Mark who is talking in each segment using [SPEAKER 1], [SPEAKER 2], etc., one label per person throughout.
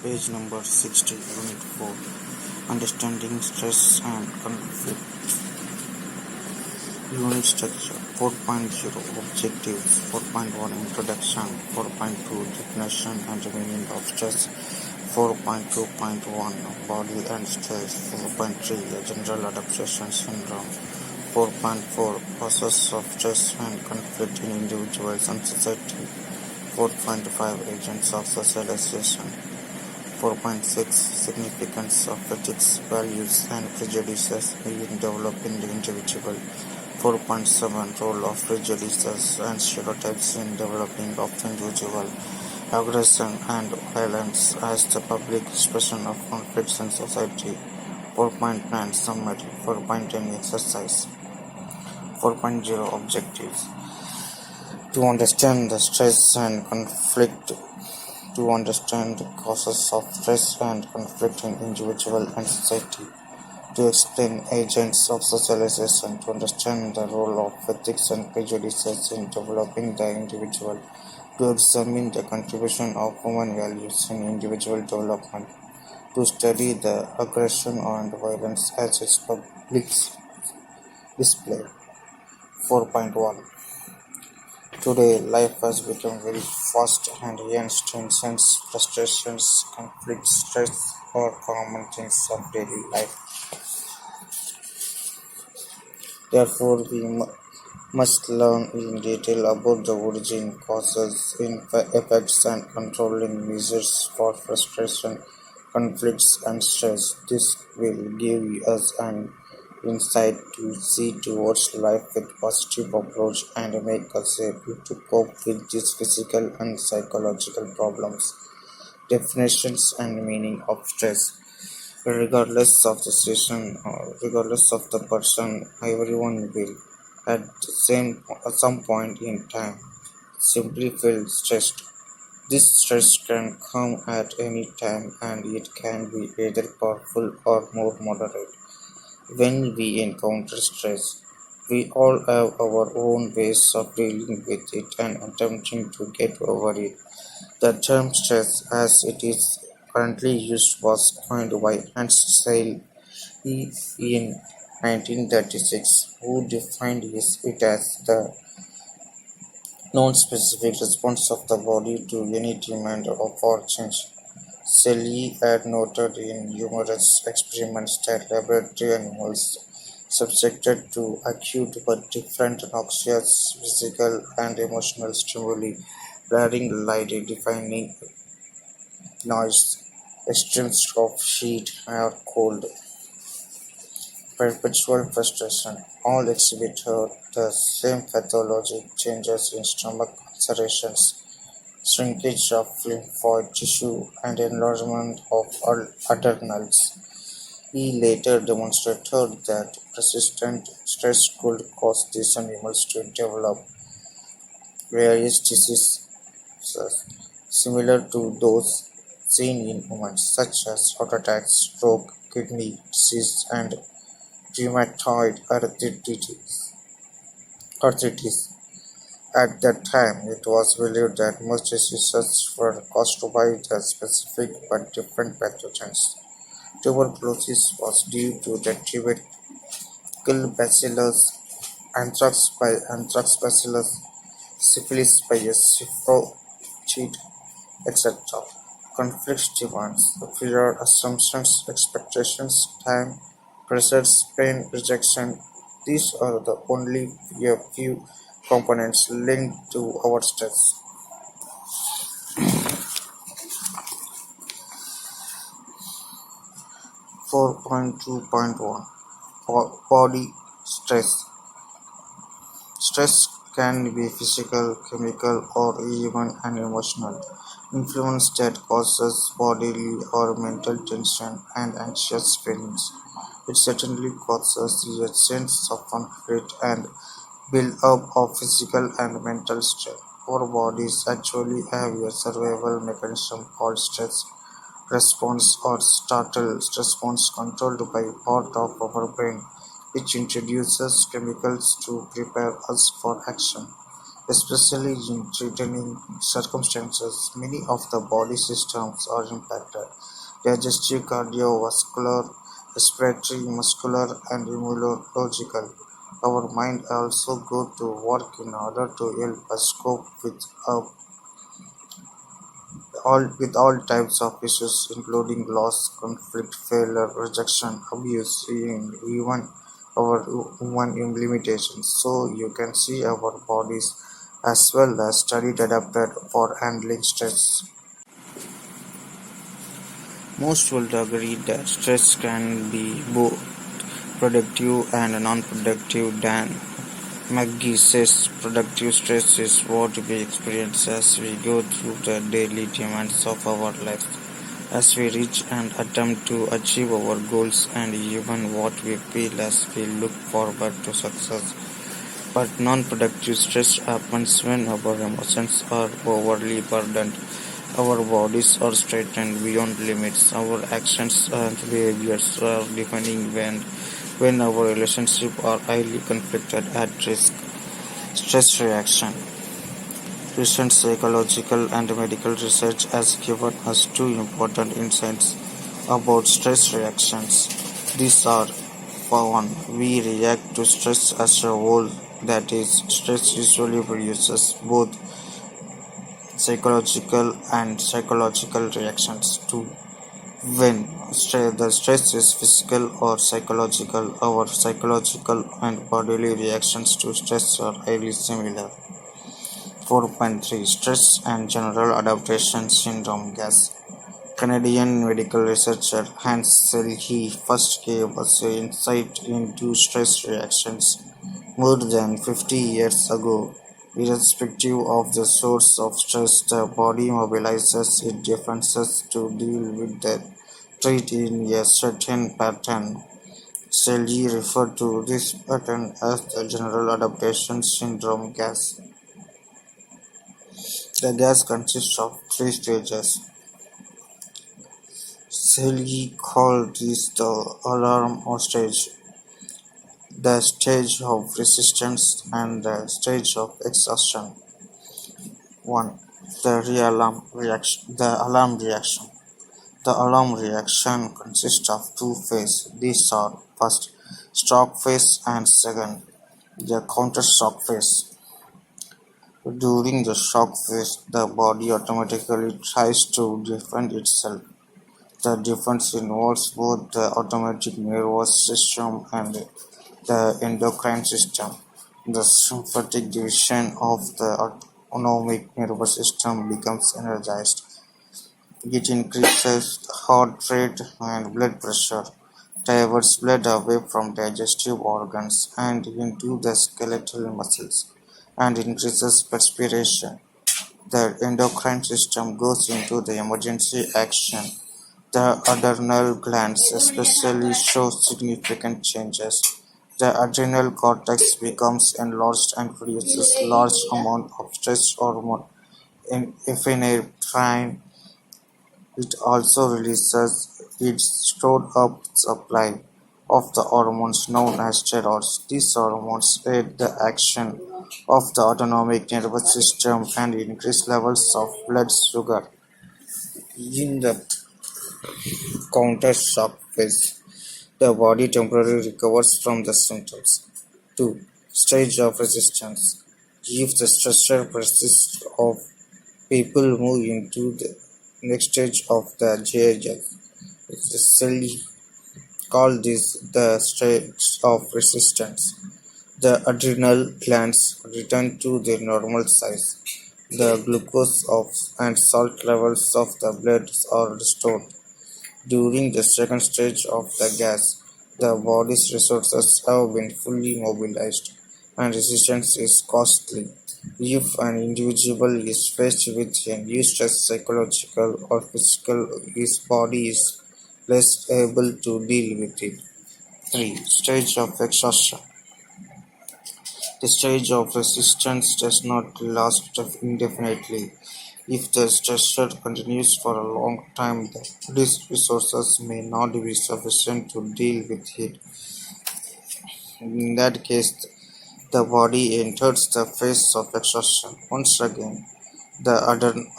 [SPEAKER 1] Page number 60, Unit 4. Understanding stress and conflict. Unit structure. 4.0 Objectives. 4.1 Introduction. 4.2 Definition and meaning of stress. 4.2.1 Body and stress. 4.3 General adaptation syndrome. 4.4 Process of stress and conflict in individuals and society. 4.5 Agents of socialization. 4.6 Significance of ethics, values and prejudices in developing the individual. 4.7 Role of prejudices and stereotypes in developing of the individual. Aggression and violence as the public expression of conflicts in society. 4.9 Summary. 4.10 Exercise. 4.0 Objectives. To understand the stress and conflict. To understand the causes of stress and conflict in individual and society. To explain agents of socialization. To understand the role of ethics and prejudices in developing the individual. To examine the contribution of human values in individual development. To study the aggression and violence as its public display. 4.1 Today, life has become very fast and hence tensions, frustrations, conflicts, stress are common things of daily life. Therefore, we must learn in detail about the origin, causes, effects and controlling measures for frustration, conflicts and stress. This will give us an insight to see towards life with positive approach and make us able to cope with these physical and psychological problems. Definitions and meaning of stress. Regardless of the situation or regardless of the person, everyone will at some point in time simply feel stressed. This stress can come at any time and it can be either powerful or more moderate. When we encounter stress, we all have our own ways of dealing with it and attempting to get over it. The term stress, as it is currently used, was coined by Hans Seil in 1936, who defined it as the non-specific response of the body to any demand or change. Seeley had noted in numerous experiments that laboratory animals subjected to acute but different noxious physical and emotional stimuli, blaring light, deafening noise, extremes of heat or cold, perpetual frustration, all exhibited the same pathologic changes in stomach ulcerations, shrinkage of lymphoid tissue, and enlargement of adrenals. He later demonstrated that persistent stress could cause these animals to develop various diseases similar to those seen in humans, such as heart attacks, stroke, kidney disease, and rheumatoid arthritis. At that time, it was believed that most diseases were caused by the specific but different pathogens. Tuberculosis was due to the tubercle bacillus, anthrax by anthrax bacillus, syphilis by a syphoid, etc. Conflicts demands, fear, assumptions, expectations, time, pressures, pain, rejection. These are the only a few components linked to our stress. 4.2.1 Body stress. Stress can be physical, chemical, or even an emotional influence that causes bodily or mental tension and anxious feelings. It certainly causes a sense of conflict and build-up of physical and mental stress. Our bodies actually have a survival mechanism called stress response or startle response controlled by part of our brain, which introduces chemicals to prepare us for action. Especially in threatening circumstances, many of the body systems are impacted: digestive, cardiovascular, respiratory, muscular, and immunological. Our mind also go to work in order to help us cope with all types of issues, including loss, conflict, failure, rejection, abuse, and even our human limitations. So you can see our bodies as well as studied adapted for handling stress. Most will agree that stress can be both productive and non-productive. Dan McGee says productive stress is what we experience as we go through the daily demands of our lives, as we reach and attempt to achieve our goals, and even what we feel as we look forward to success. But non-productive stress happens when our emotions are overly burdened, our bodies are straitened beyond limits, our actions and behaviors are defining when our relationships are highly conflicted at risk. Stress reaction. Recent psychological and medical research has given us two important insights about stress reactions. These are: for one, we react to stress as a whole, that is, stress usually produces both psychological reactions. Two, when the stress is physical or psychological, our psychological and bodily reactions to stress are highly similar. 4.3 Stress and General Adaptation Syndrome Gas. Canadian medical researcher Hans Selye first gave us insight into stress reactions more than 50 years ago. Irrespective of the source of stress, the body mobilizes its defenses to deal with the threat in a certain pattern. Selye referred to this pattern as the General Adaptation Syndrome gas. The gas consists of three stages. Selye called this the alarm stage, the stage of resistance, and the stage of exhaustion. 1. The alarm reaction. The alarm reaction consists of two phases. These are: first, shock phase, and second, the counter shock phase. During the shock phase, the body automatically tries to defend itself. The defense involves both the automatic nervous system and the endocrine system. The sympathetic division of the autonomic nervous system becomes energized. It increases heart rate and blood pressure, diverts blood away from digestive organs and into the skeletal muscles, and increases perspiration. The endocrine system goes into the emergency action. The adrenal glands especially show significant changes. The adrenal cortex becomes enlarged and produces large amount of stress hormone epinephrine. It also releases its stored-up supply of the hormones known as steroids. These hormones aid the action of the autonomic nervous system and increase levels of blood sugar. In the counter shock phase, the body temporarily recovers from the symptoms. 2. Stage of resistance. If the stressor persists, people move into the next stage of the JJ. It's called this the stage of resistance. The adrenal glands return to their normal size. The glucose and salt levels of the blood are restored. During the second stage of the gas, the body's resources have been fully mobilized, and resistance is costly. If an individual is faced with a new stress, psychological or physical, his body is less able to deal with it. 3. Stage of exhaustion. The stage of resistance does not last indefinitely. If the stressor continues for a long time, the body's resources may not be sufficient to deal with it. In that case, the body enters the phase of exhaustion. Once again, the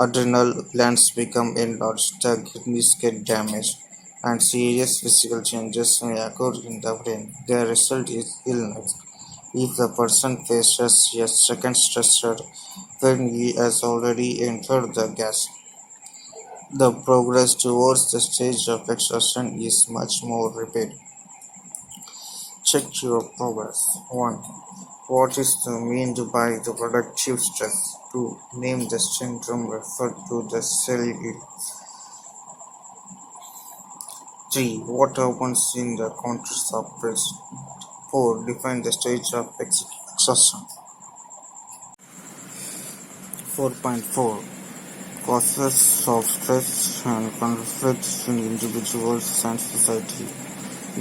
[SPEAKER 1] adrenal glands become enlarged, the kidneys get damaged, and serious physical changes may occur in the brain. The result is illness. If the person faces a second stressor when he has already entered the gas, the progress towards the stage of exhaustion is much more rapid. Check your progress. 1. What is meant by the productive stress? 2. Name the syndrome referred to the cell yield. 3. What happens in the context of rest? 4. Define the stage of exhaustion. 4.4 Causes of stress and conflicts in individuals and society.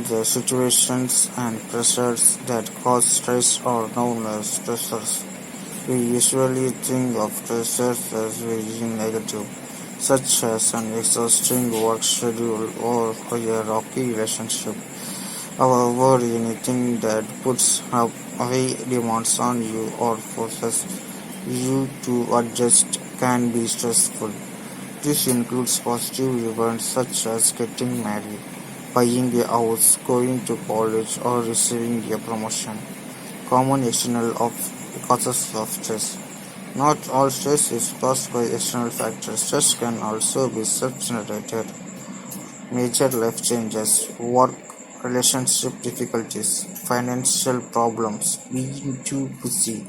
[SPEAKER 1] The situations and pressures that cause stress are known as stressors. We usually think of stressors as being negative, such as an exhausting work schedule or a rocky relationship. However, anything that puts up high demands on you or forces you to adjust can be stressful. This includes positive events such as getting married, buying a house, going to college, or receiving a promotion. Common external causes of stress. Not all stress is caused by external factors. Stress can also be self-generated. Major life changes, work, relationship difficulties, financial problems, being too busy,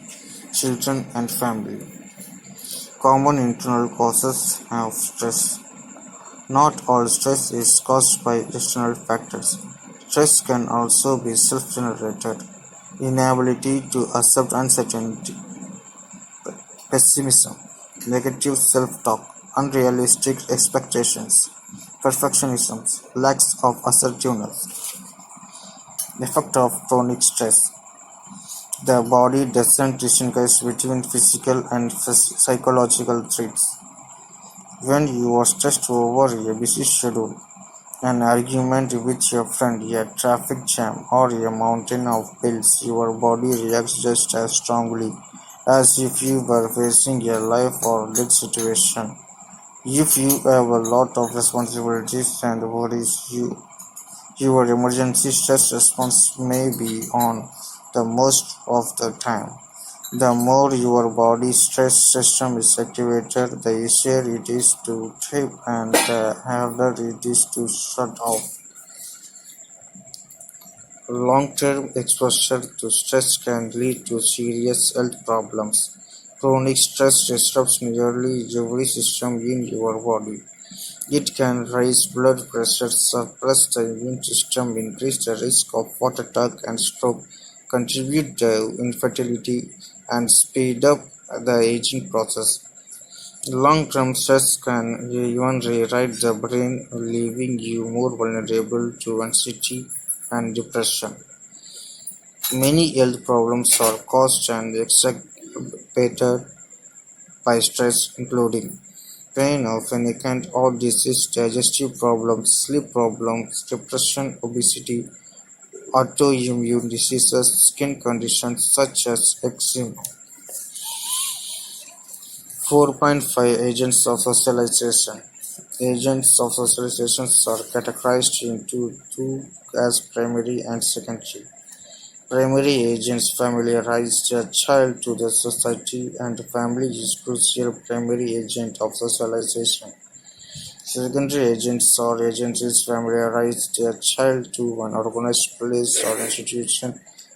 [SPEAKER 1] children and family. Common internal causes of stress. Not all stress is caused by external factors. Stress can also be self-generated. Inability to accept uncertainty, pessimism, negative self-talk, unrealistic expectations, perfectionism, lack of assertiveness. Effect of chronic stress. The body doesn't distinguish between physical and psychological threats. When you are stressed over a busy schedule, an argument with your friend, a traffic jam, or a mountain of bills, your body reacts just as strongly as if you were facing a life or death situation. If you have a lot of responsibilities and worries, your emergency stress response may be on the most of the time. The more your body's stress system is activated, the easier it is to trip and the harder it is to shut off. Long-term exposure to stress can lead to serious health problems. Chronic stress disrupts nearly every system in your body. It can raise blood pressure, suppress the immune system, increase the risk of heart attack and stroke, contribute to infertility, and speed up the aging process. Long-term stress can even rewrite the brain, leaving you more vulnerable to anxiety and depression. Many health problems are caused and exacerbated by stress, including pain of any kind, heart disease, digestive problems, sleep problems, depression, obesity, autoimmune diseases, skin conditions such as eczema. 4.5 Agents of socialization. Agents of socialization are categorized into two as primary and secondary. Primary agents familiarize a child to the society, and family is crucial primary agent of socialization. Secondary agents or agencies familiarize a child to an organized place or institution,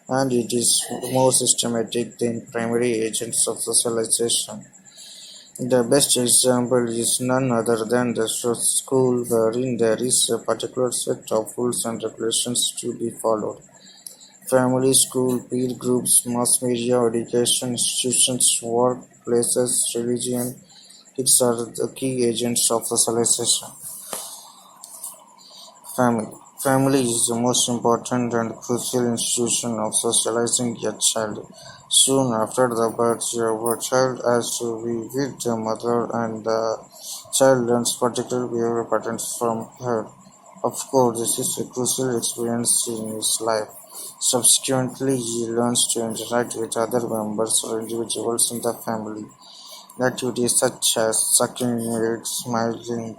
[SPEAKER 1] and it is more systematic than primary agents of socialization. The best example is none other than the school, wherein there is a particular set of rules and regulations to be followed. Family, school, peer groups, mass media, education institutions, work places, religion, these are the key agents of socialization. Family. Family is the most important and crucial institution of socializing a child. Soon after the birth of a child has to be with the mother, and the child learns particular behavior patterns from her. Of course, this is a crucial experience in his life. Subsequently, he learns to interact with other members or individuals in the family. Activities such as sucking milk, smiling,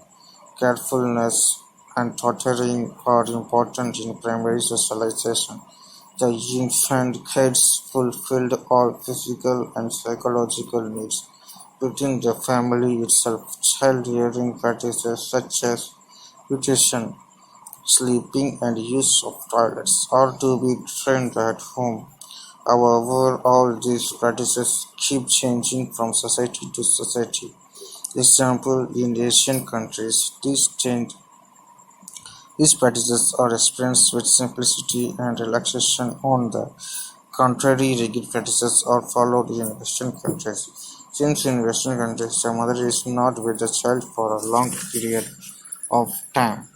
[SPEAKER 1] carefulness, and tottering are important in primary socialization. The infant gets fulfilled all physical and psychological needs within the family itself. Child-rearing practices such as nutrition, sleeping, and use of toilets are to be trained at home. However, all these practices keep changing from society to society. Example, in Asian countries, these practices are experienced with simplicity and relaxation. On the contrary, rigid practices are followed in Western countries. Since in Western countries the mother is not with the child for a long period of time.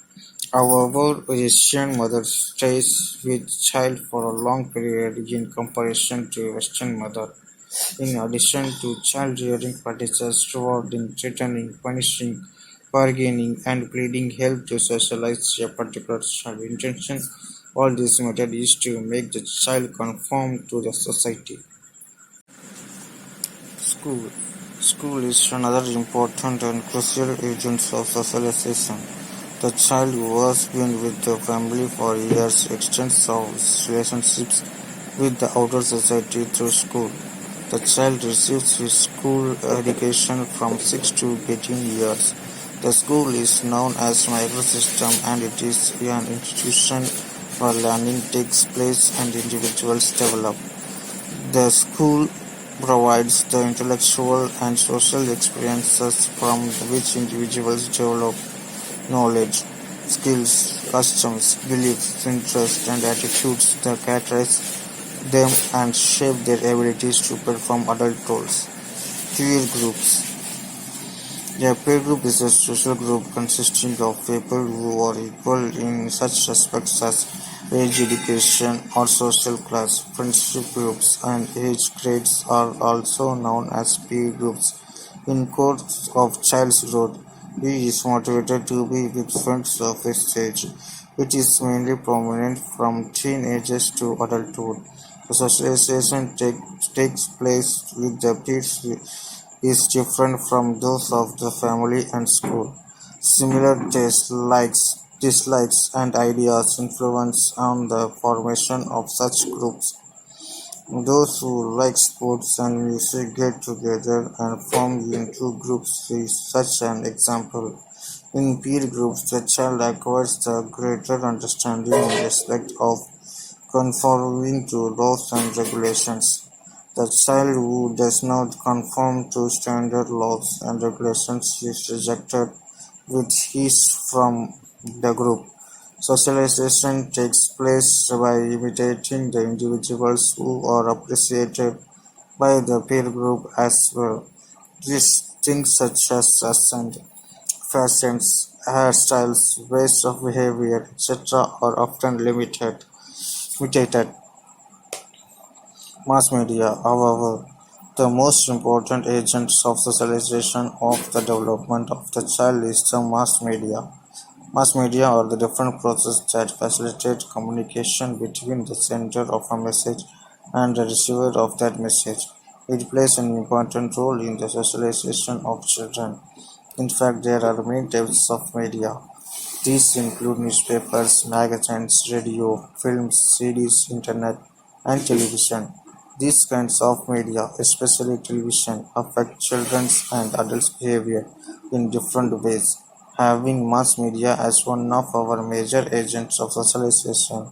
[SPEAKER 1] However, Asian mother stays with child for a long period in comparison to Western mother. In addition to child-rearing practices rewarding, threatening, punishing, bargaining, and pleading help to socialize a particular child intention, all this method is to make the child conform to the society. School. School is another important and crucial agent of socialization. The child who has been with the family for years extends his relationships with the outer society through school. The child receives his school education from 6 to 18 years. The school is known as microsystem and it is an institution where learning takes place and individuals develop. The school provides the intellectual and social experiences from which individuals develop knowledge, skills, customs, beliefs, interests, and attitudes that characterize them and shape their abilities to perform adult roles. Peer groups. A peer group is a social group consisting of people who are equal in such respects as age, education, or social class. Friendship groups and age grades are also known as peer groups. In course of child's growth, he is motivated to be with friends of his age. It is mainly prominent from teenagers to adulthood. The socialization takes place with the peers is different from those of the family and school. Similar tastes, likes, dislikes, and ideas influence on the formation of such groups. Those who like sports and music get together and form into groups is such an example. In peer groups, the child acquires the greater understanding and respect of conforming to laws and regulations. The child who does not conform to standard laws and regulations is rejected with his from the group. Socialization takes place by imitating the individuals who are appreciated by the peer group as well. These things such as accent, fashions, hairstyles, ways of behavior, etc. are often imitated. Mass media, however, the most important agents of socialization of the development of the child is the mass media. Mass media are the different processes that facilitate communication between the sender of a message and the receiver of that message. It plays an important role in the socialization of children. In fact, there are many types of media. These include newspapers, magazines, radio, films, CDs, internet, and television. These kinds of media, especially television, affect children's and adults' behavior in different ways. Having mass media as one of our major agents of socialization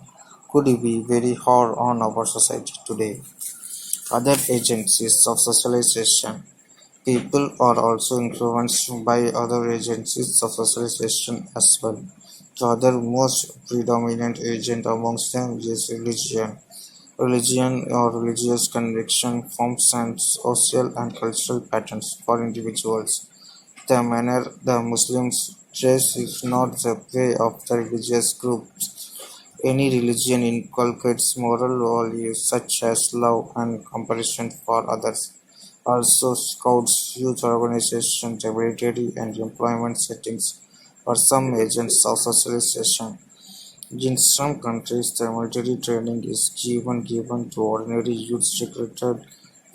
[SPEAKER 1] could be very hard on our society today. Other agencies of socialization. People are also influenced by other agencies of socialization as well. The other most predominant agent amongst them is religion. Religion or religious conviction forms and social and cultural patterns for individuals. The manner the Muslims dress is not the way of the religious groups. Any religion inculcates moral values such as love and compassion for others. Also, scouts, youth organizations, laboratory and employment settings are some agents of socialization. In some countries, the military training is given to ordinary youths recruited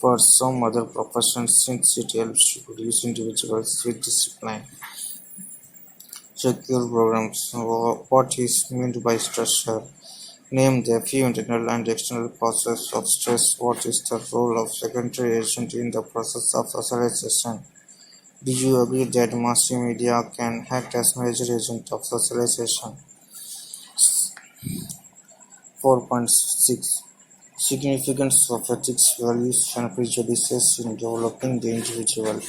[SPEAKER 1] for some other professions since it helps to produce individuals with discipline. Secure programs. What is meant by structure? Name the few internal and external causes of stress. What is the role of secondary agent in the process of socialization? Do you agree that mass media can act as major agent of socialization? 4.6 Significance of ethics, values, and prejudices in developing the individual.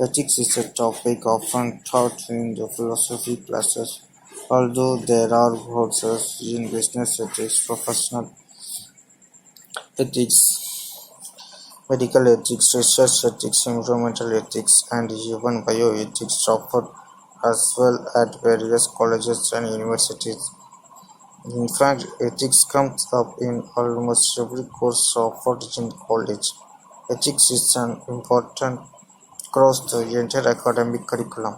[SPEAKER 1] Ethics is a topic often taught in the philosophy classes, although there are courses in business ethics, professional ethics, medical ethics, research ethics, environmental ethics, and even bioethics offered as well at various colleges and universities. In fact, ethics comes up in almost every course offered in college. Ethics is an important across the entire academic curriculum.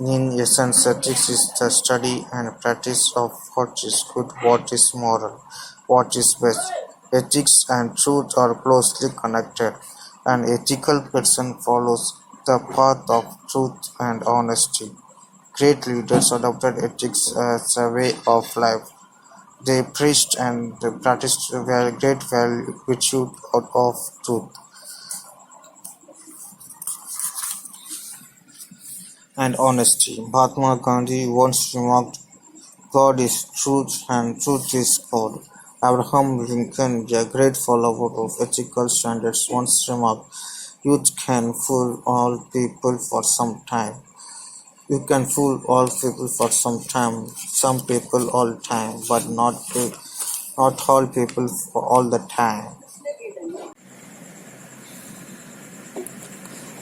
[SPEAKER 1] In essence, ethics is the study and practice of what is good, what is moral, what is best. Ethics and truth are closely connected. An ethical person follows the path of truth and honesty. Great leaders adopted ethics as a way of life. They preached and practiced great virtue out of truth and honesty. Mahatma Gandhi once remarked, God is truth and truth is God. Abraham Lincoln, a great follower of ethical standards, once remarked, youth can fool all people for some time. You can fool all people for some people all time, but not all people for all the time.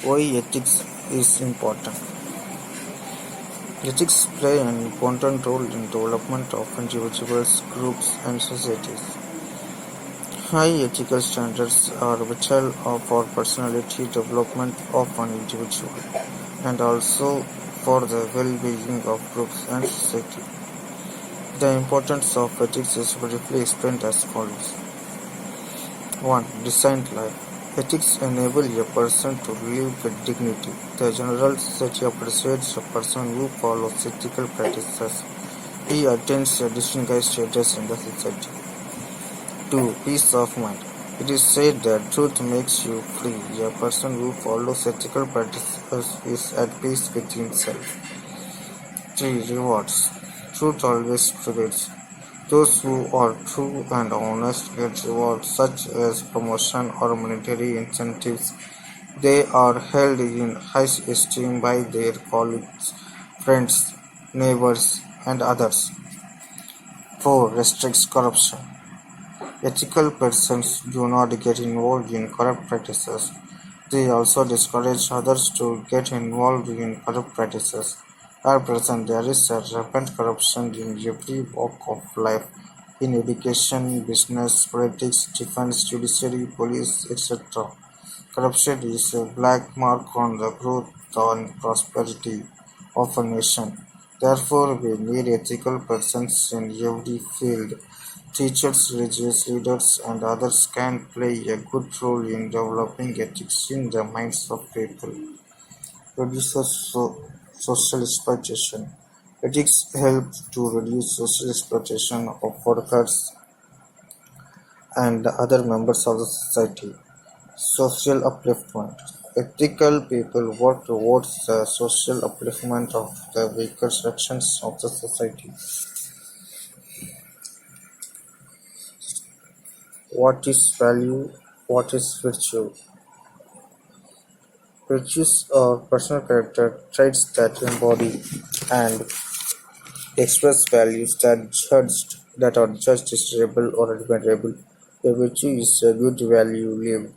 [SPEAKER 1] Why ethics is important? Ethics play an important role in development of individuals, groups, and societies. High ethical standards are vital for personality development of an individual and also for the well-being of groups and society. The importance of ethics is briefly explained as follows. 1. Decent life. Ethics enable a person to live with dignity. The general society appreciates a person who follows ethical practices. He attains a distinguished status in the society. 2. Peace of mind. It is said that truth makes you free. A person who follows ethical practices is at peace with himself. 3. Rewards. Truth always prevails. Those who are true and honest get rewards such as promotion or monetary incentives. They are held in high esteem by their colleagues, friends, neighbors, and others. 4. Restricts corruption. Ethical persons do not get involved in corrupt practices. They also discourage others to get involved in corrupt practices. At present, there is a rampant corruption in every walk of life, in education, business, politics, defense, judiciary, police, etc. Corruption is a black mark on the growth and prosperity of a nation. Therefore, we need ethical persons in every field. Teachers, religious leaders, and others can play a good role in developing ethics in the minds of people. Reduces social exploitation. Ethics help to reduce social exploitation of workers and other members of the society. Social upliftment. Ethical people work towards the social upliftment of the weaker sections of the society. What is value? What is virtue? Virtues are personal character traits that embody and express values that are judged desirable or admirable. A virtue is a good value lived.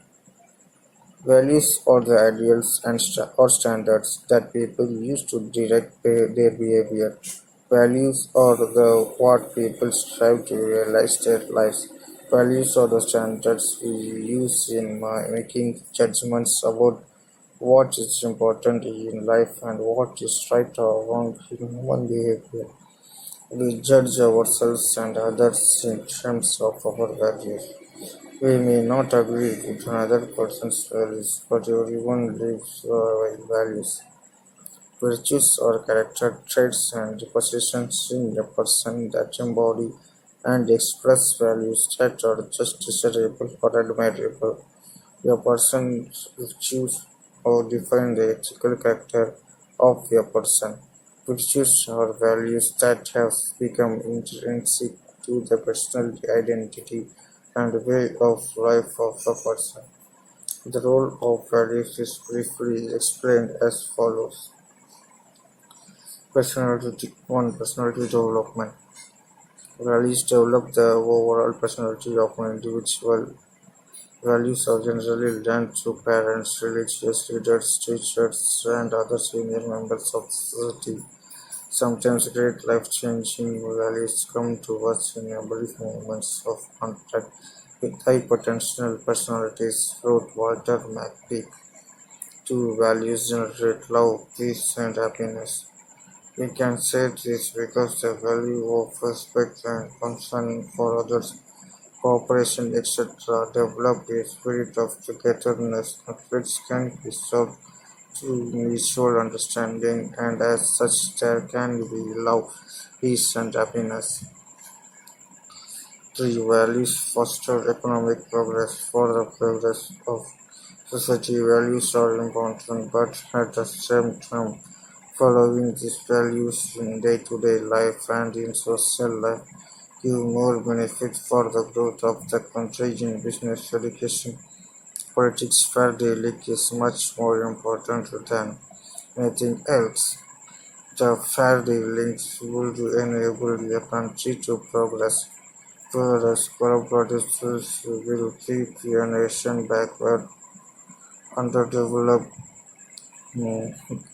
[SPEAKER 1] Values are the ideals or standards that people use to direct their behavior. Values are the what people strive to realize their lives. Values are the standards we use in making judgments about what is important in life and what is right or wrong in human behavior. We judge ourselves and others in terms of our values. We may not agree with another person's values, but everyone lives by values. Virtues are character traits and positions in a person that embody and express values that are just desirable or admirable. A person's virtues or define the ethical character of a person. Virtues are values that have become intrinsic to the personal identity and way of life of a person. The role of values is briefly explained as follows. Personality 1. Personality development. Values develop the overall personality of an individual. Values are generally learned through parents, religious leaders, teachers, and other senior members of society. Sometimes great life-changing values come to us in brief moments of contact with high-potential personalities, wrote Walter McPeak. 2. Values generate love, peace, and happiness. We can say this because the value of respect and concern for others, cooperation, etc., develop a spirit of togetherness. Conflicts can be solved through mutual understanding, and as such, there can be love, peace, and happiness. 3. Values foster economic progress. For the progress of society, values are important, but at the same time, following these values in day-to-day life and in social life give more benefit for the growth of the country in business, education, politics. Fair dealing is much more important than anything else. The fair dealings would enable a country to progress, whereas corrupt practices will keep a nation backward, underdeveloped.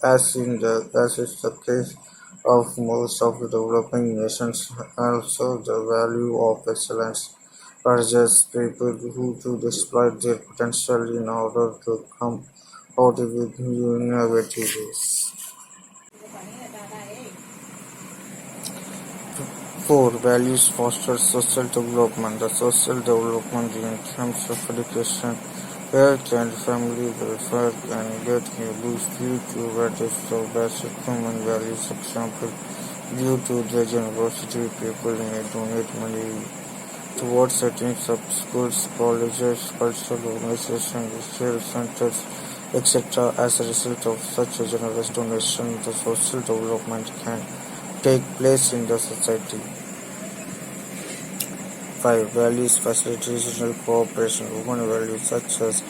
[SPEAKER 1] As is the case of most of the developing nations, also the value of excellence urges people who to exploit their potential in order to come out with new innovative ways. 4. Values foster social development. The social development in terms of education, health and family welfare can get a boost due to practice of basic human values. Example, due to the generosity, people may donate money towards setting up schools, colleges, cultural organizations, research centers, etc. As a result of such a generous donation, the social development can take place in the society. 5. Values facilitate regional cooperation. Human values such as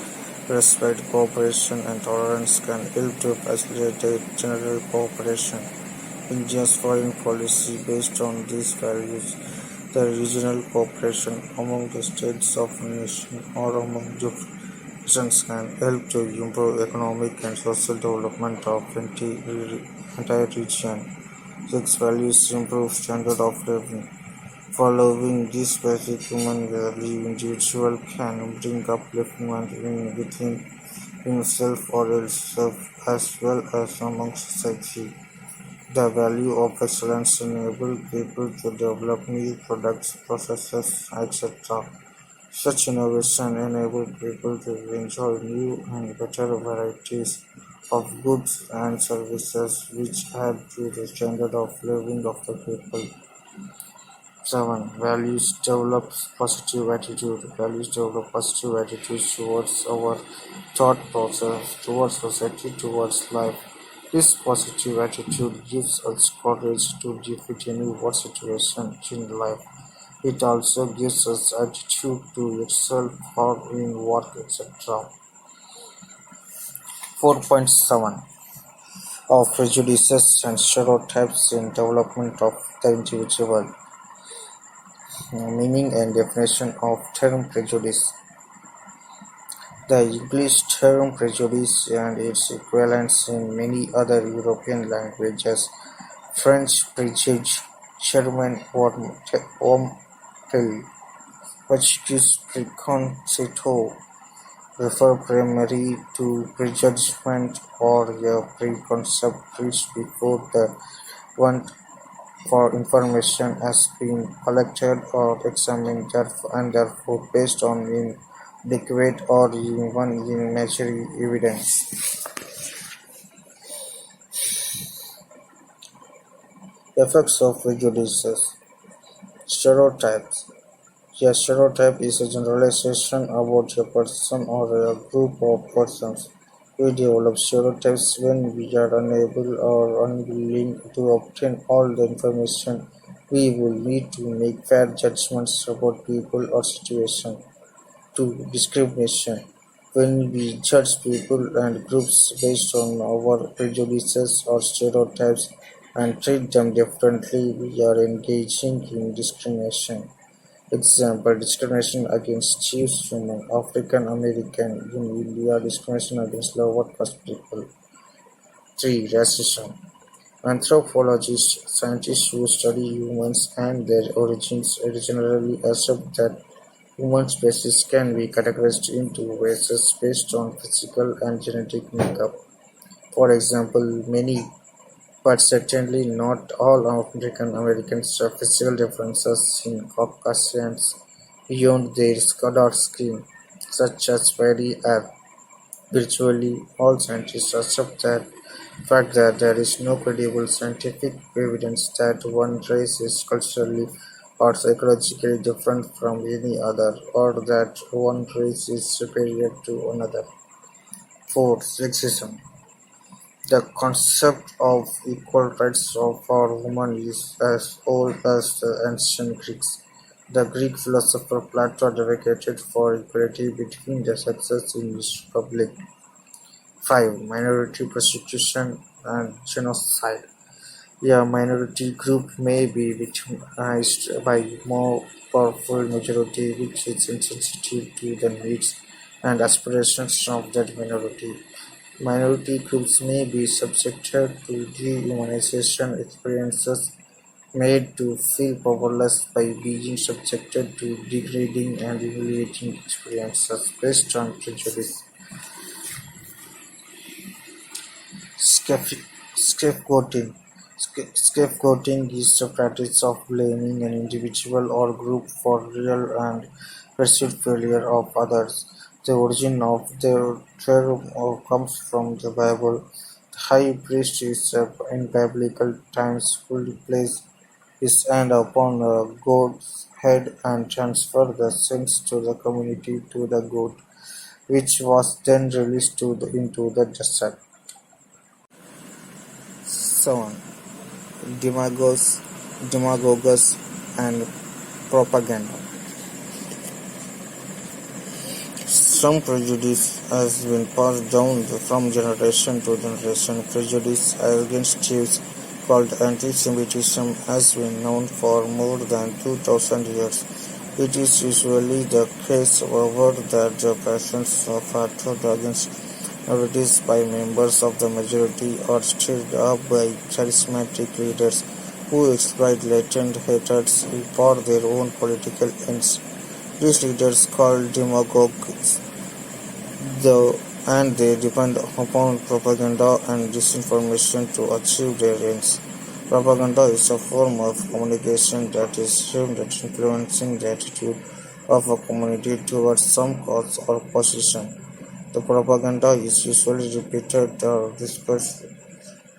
[SPEAKER 1] respect, cooperation, and tolerance can help to facilitate general cooperation. India's foreign policy based on these values, the regional cooperation among the states of a nation or among different regions can help to improve economic and social development of entire region. 6. Values improve standard of living. Following this basic human value, individual can bring upliftment within himself or herself as well as among society. The value of excellence enables people to develop new products, processes, etc. Such innovation enables people to enjoy new and better varieties of goods and services which add to the standard of living of the people. 7. Values develop positive attitude. Values develop positive attitudes towards our thought process, towards society, towards life. This positive attitude gives us courage to defeat any worst situation in life. It also gives us attitude to excel or in work, etc. 4.7 of prejudices and stereotypes in development of the individual. Meaning and definition of term prejudice. The English term prejudice and its equivalents in many other European languages, French préjugé, German Urteil, Portuguese preconceito, refer primarily to prejudgment or a preconcept reached before the event for information has been collected or examined and therefore based on inadequate or even immature evidence. Effects of prejudices. Stereotypes. A stereotype is a generalization about a person or a group of persons. We develop stereotypes when we are unable or unwilling to obtain all the information we will need to make fair judgments about people or situations. 2. Discrimination. When we judge people and groups based on our prejudices or stereotypes and treat them differently, we are engaging in discrimination. Example: discrimination against Jewish women, African American in India, discrimination against lower caste people. 3. Racism. Anthropologists, scientists who study humans and their origins, generally accept that human species can be categorized into races based on physical and genetic makeup. For example, many, but certainly not all, African Americans have physical differences in Caucasians beyond their dark skin, such as body hair. Virtually all scientists accept that fact that there is no credible scientific evidence that one race is culturally or psychologically different from any other, or that one race is superior to another. 4. Sexism. The concept of equal rights for women is as old as the ancient Greeks. The Greek philosopher Plato advocated for equality between the sexes in his Republic. 5. Minority persecution and genocide. A minority group may be victimized by a more powerful majority which is insensitive to the needs and aspirations of that minority. Minority groups may be subjected to dehumanization experiences, made to feel powerless by being subjected to degrading and humiliating experiences based on prejudice. Scapegoating. Scapegoating is the practice of blaming an individual or group for real and perceived failure of others. The origin of the term comes from the Bible. The high priest in biblical times would place his hand upon a goat's head and transfer the sins to the community to the goat, which was then released into the desert. 7. Demagogues and propaganda. Some prejudice has been passed down from generation to generation. Prejudice against Jews, called anti-Semitism, has been known for more than 2,000 years. It is usually the case, however, that the passions of hatred against minorities by members of the majority are stirred up by charismatic leaders who exploit latent hatreds for their own political ends. These leaders, called demagogues, and they depend upon propaganda and disinformation to achieve their ends. Propaganda is a form of communication that is aimed at influencing the attitude of a community towards some cause or position. The propaganda is usually repeated or dispersed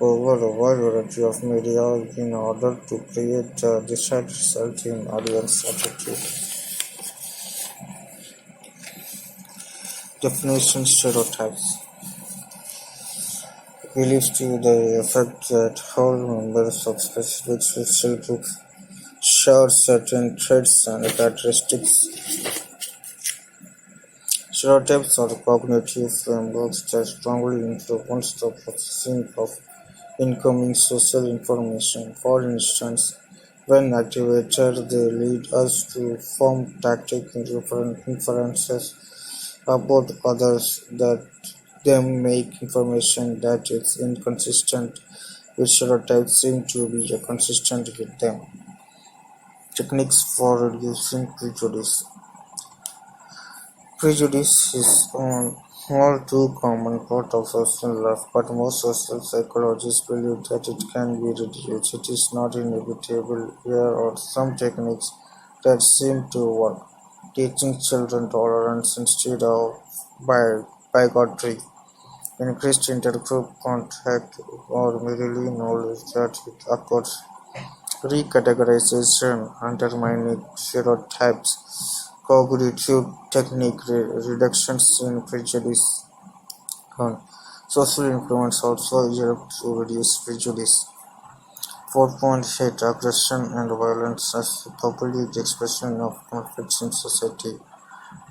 [SPEAKER 1] over a wide variety of media in order to create the desired result in audience attitude. Definition: stereotypes. Beliefs to the effect that all members of specific social groups share certain traits and characteristics. Stereotypes are cognitive frameworks that strongly influence the processing of incoming social information. For instance, when activated, they lead us to form tactic inferences about others that them make information that is inconsistent with stereotypes seem to be consistent with them. Techniques for reducing prejudice. Prejudice is All too common part of social life, but most social psychologists believe that it can be reduced. It is not inevitable. Here are some techniques that seem to work. Teaching children tolerance instead of bigotry. Increased intergroup contact or merely knowledge that it occurs. Recategorization, undermining stereotypes. Cognitive technique, reductions in prejudice. Social influence also help to reduce prejudice. 4.8 Aggression and violence as public expression of conflicts in society.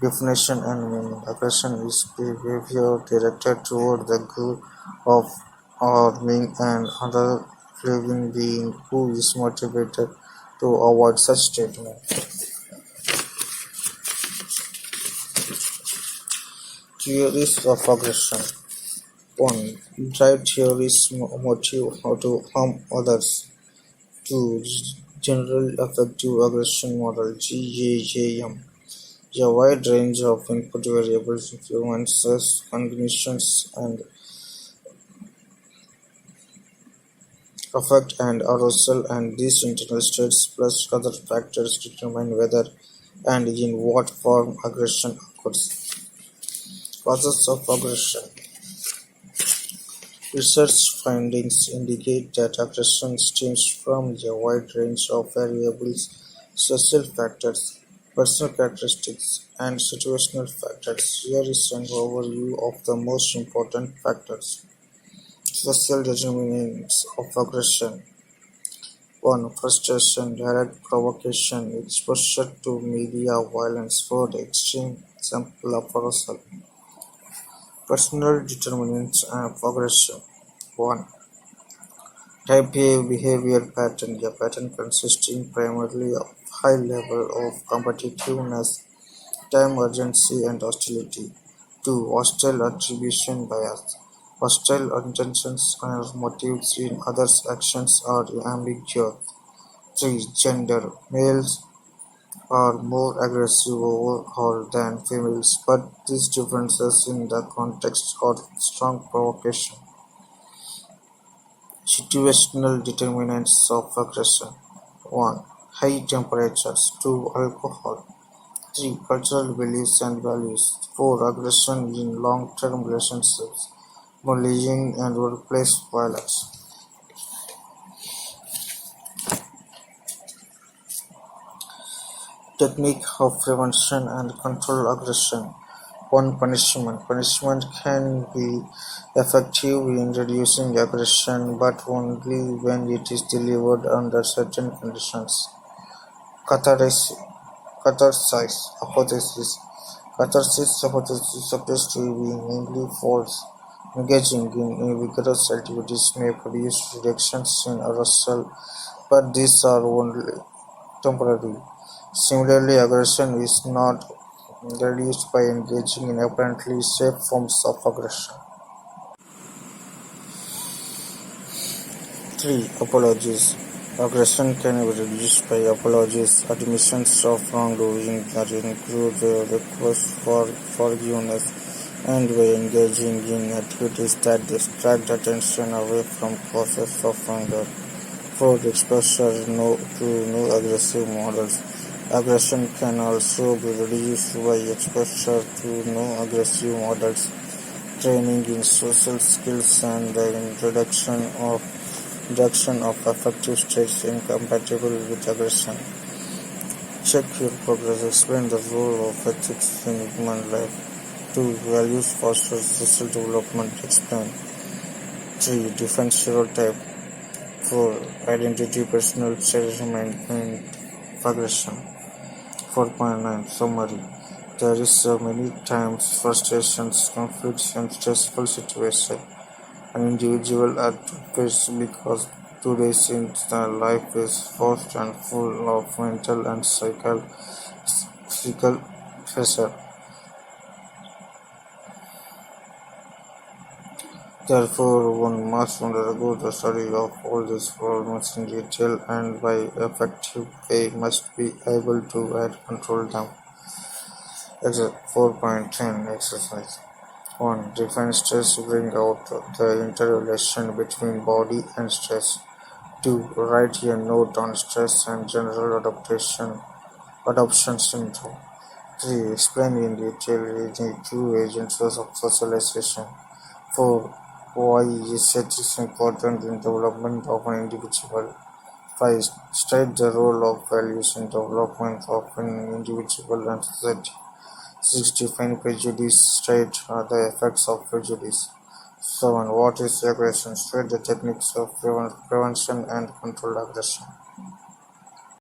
[SPEAKER 1] Definition and meaning. Aggression is behavior directed toward the goal of harming an other living being who is motivated to avoid such treatment. Theories of aggression. 1. Drive theories motive how to harm others. 2. General Affective Aggression Model (GAJM). A wide range of input variables influences cognitions and affect and arousal, and these internal states plus other factors determine whether and in what form aggression occurs. Causes of aggression. Research findings indicate that aggression stems from a wide range of variables: social factors, personal characteristics, and situational factors. Here is an overview of the most important factors. Social determinants of aggression. 1. Frustration, direct provocation, exposure to media violence for the extreme example of arousal. Personal determinants of aggression. 1. Type A behavior pattern. A pattern consisting primarily of high level of competitiveness, time urgency, and hostility. 2. Hostile attribution bias. Hostile intentions or motives in others' actions are ambiguous. 3. Gender. Males are more aggressive overall than females, but these differences in the context are strong provocation. Situational determinants of aggression. 1. High temperatures. 2. Alcohol. 3. Cultural beliefs and values. 4. Aggression in long-term relationships. Bullying and workplace violence. Technique of prevention and control aggression. 1. Punishment. Punishment can be effective in reducing aggression, but only when it is delivered under certain conditions. Catharsis. Hypothesis. Catharsis hypothesis appears to be mainly false. Engaging in vigorous activities may produce reductions in arousal, but these are only temporary. Similarly, aggression is not reduced by engaging in apparently safe forms of aggression. 3. Apologies. Aggression can be reduced by apologies, admissions of wrongdoing that include a request for forgiveness, and by engaging in activities that distract attention away from causes of anger. 4. Exposure to no aggressive models. Aggression can also be reduced by exposure to no aggressive models, training in social skills, and the introduction of affective states incompatible with aggression. Check your progress. Explain the role of ethics in human life. 2. Values foster social development. Explain. 3. Defend stereotype. 4. Identity, personal management of aggression. 4.9 Summary. There is many times frustrations, conflicts, and stressful situations an individual faces because today's life is fast and full of mental and physical pressure. Therefore, one must undergo the study of all these problems in detail, and by effective way must be able to control them. 4.10 Exercise. 1. Define stress, bring out the interrelation between body and stress. 2. Write a note on stress and general adoption syndrome. 3. Explain in detail the two agents of socialization. 4. Why is ethics important in development of an individual? 5. State the role of values in development of an individual and society. 6. Define prejudice. State the effects of prejudice. 7. What is aggression? State the techniques of prevention and control aggression.